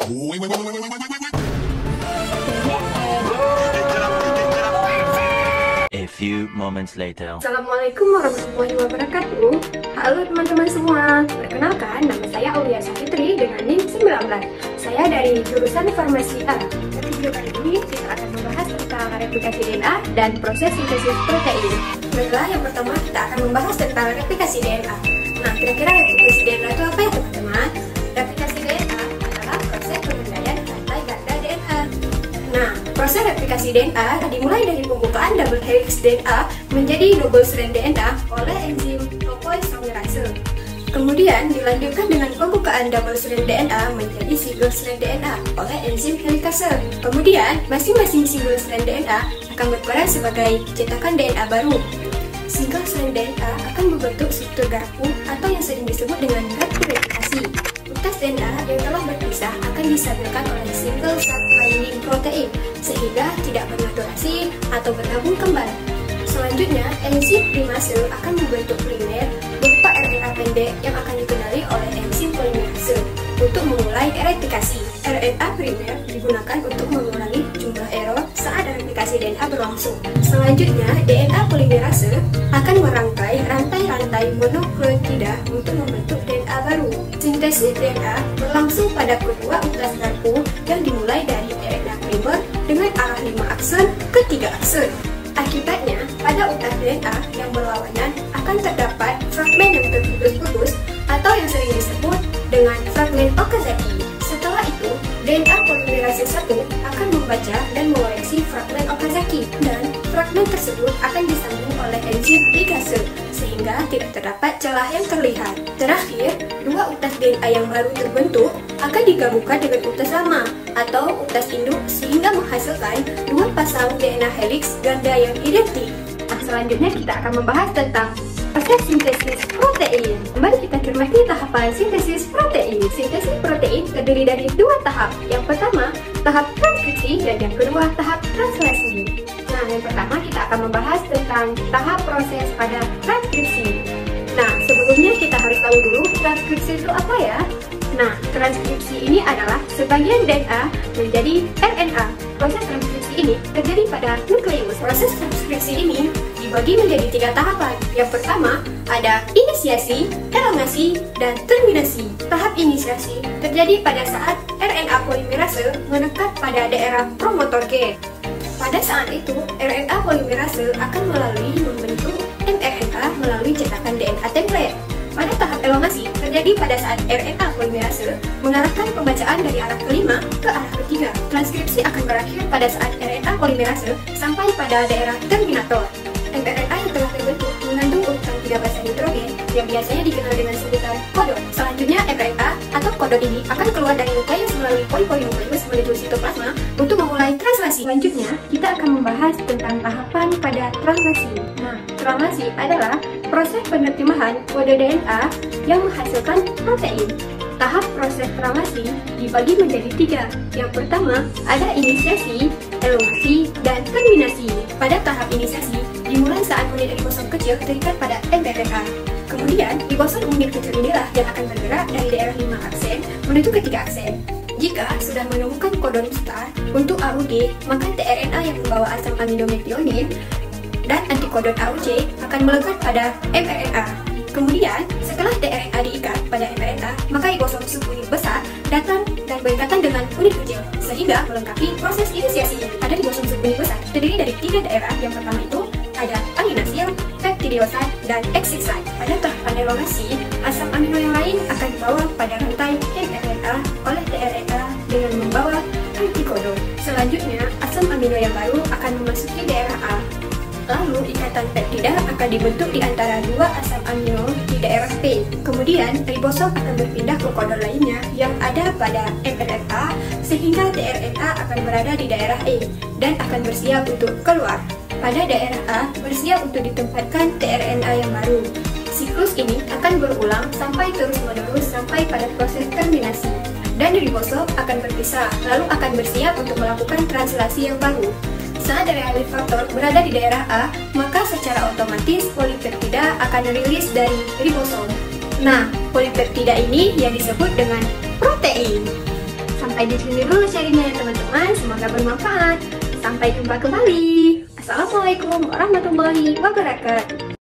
A few moments later. Assalamualaikum warahmatullahi wabarakatuh. Halo teman-teman semua. Perkenalkan, nama saya Aulia Safitri dengan NIM 19. Saya dari jurusan Farmasi A. Pada video kali ini kita akan membahas tentang replikasi DNA dan proses sintesis protein. Baiklah, yang pertama kita akan membahas tentang replikasi DNA. Nah, kira-kira replikasi DNA itu apa ya teman-teman? Replikasi DNA adalah proses pengandaian rantai ganda DNA. Nah, proses replikasi DNA dimulai dari pembukaan double helix DNA menjadi double strand DNA oleh enzim topoisomerase. Kemudian dilanjutkan dengan pembukaan double strand DNA menjadi single strand DNA oleh enzim helikase. Kemudian masing-masing single strand DNA akan berperan sebagai cetakan DNA baru. Single strand DNA akan membentuk struktur garpu atau yang sering disebut dengan garpu replikasi. Utas DNA yang telah berpisah akan distabilkan oleh single sublining protein sehingga tidak bermaturasi atau bergabung kembali. Selanjutnya, enzim primase akan membentuk polimer berupa RNA pendek yang akan dikenali oleh enzim polimerase untuk memulai replikasi. RNA primer digunakan untuk mengurangi jumlah error saat replikasi DNA berlangsung. Selanjutnya, DNA polimerase akan merangkai rantai-rantai monokleotida untuk membentuk DNA baru. Sintesis DNA berlangsung pada kedua utas garpu yang dimulai dari RNA primer dengan arah 5 aksen ke 3 aksen. Akibatnya, pada utas DNA yang berlawanan akan terdapat fragmen yang terputus-putus atau yang sering disebut dengan fragmen Okazaki. Setelah itu, DNA polimerase 1 akan membaca dan mengoreksi fragmen Okazaki dan fragmen tersebut akan disambung oleh enzim ligase sehingga tidak terdapat celah yang terlihat. Terakhir, dua utas DNA yang baru terbentuk akan digabungkan dengan utas lama atau utas induk sehingga menghasilkan dua pasang DNA helix ganda yang identik. Nah, selanjutnya kita akan membahas tentang proses sintesis protein. Mari kita cermati tahapan sintesis protein. Sintesis protein terdiri dari dua tahap. Yang pertama, tahap transkripsi dan yang kedua, tahap translasi. Nah, yang pertama kita akan membahas tentang tahap proses pada transkripsi. Nah, sebelumnya kita harus tahu dulu transkripsi itu apa ya? Nah, transkripsi ini adalah sebagian DNA menjadi RNA. Proses transkripsi ini terjadi pada nukleus. Proses transkripsi ini dibagi menjadi 3 tahapan. Yang pertama, ada inisiasi, elongasi, dan terminasi. Tahap inisiasi terjadi pada saat RNA polimerase menekat pada daerah promotor G. Pada saat itu, RNA polimerase akan membentuk mRNA melalui cetakan DNA template. Pada tahap elongasi terjadi pada saat RNA polimerase mengarahkan pembacaan dari arah kelima ke arah ketiga. Transkripsi akan berakhir pada saat RNA polimerase sampai pada daerah terminator. mRNA yang telah terbentuk mengandung urutan 3 basa nitrogen yang biasanya dikenal dengan sebutan kodon. Selanjutnya, mRNA atau kodon ini akan keluar dari nukleus melalui polipolinukleus menuju sitoplasma untuk memulai translasi. Selanjutnya, kita akan membahas tentang tahapan pada translasi. Nah, translasi adalah proses penerjemahan kode DNA yang menghasilkan protein. Tahap proses translasi dibagi menjadi 3. Yang pertama, ada inisiasi, elongasi, dan terminasi. Pada tahap inisiasi, dimulai saat unit ribosom kecil terikat pada mRNA. Kemudian, ribosom unit kecil inilah yang akan bergerak dari daerah 5 aksen menuju ke 3 aksen. Jika sudah menemukan kodon star untuk AUG, maka tRNA yang membawa asam amino metionin dan antikodon AUC akan melekat pada mRNA. Kemudian, setelah tRNA diikat pada mRNA, maka ribosom subunit besar datang dan berikatan dengan unit kecil, sehingga melengkapi proses inisiasi. Pada ribosom subunit besar terdiri dari 3 daerah. Yang pertama itu ada aminoasil, peptidiosat, dan exit site. Pada tahapan elongasi, asam amino yang lain akan dibawa pada rantai mRNA oleh tRNA dengan membawa antikodon. Selanjutnya, asam amino yang baru akan memasuki daerah A. Lalu, ikatan peptida akan dibentuk di antara 2 asam amino di daerah P. Kemudian, ribosom akan berpindah ke kodon lainnya yang ada pada mRNA sehingga tRNA akan berada di daerah E dan akan bersiap untuk keluar. Pada daerah A, bersiap untuk ditempatkan tRNA yang baru. Siklus ini akan berulang sampai terus-menerus sampai pada proses terminasi. Dan ribosom akan berpisah, lalu akan bersiap untuk melakukan translasi yang baru. Saat DNA faktor berada di daerah A, maka secara otomatis polipeptida akan rilis dari ribosom. Nah, polipeptida ini yang disebut dengan protein. Sampai Sampai di sini dulu sharingnya ya teman-teman, semoga bermanfaat. Sampai jumpa kembali. Assalamualaikum warahmatullahi wabarakatuh.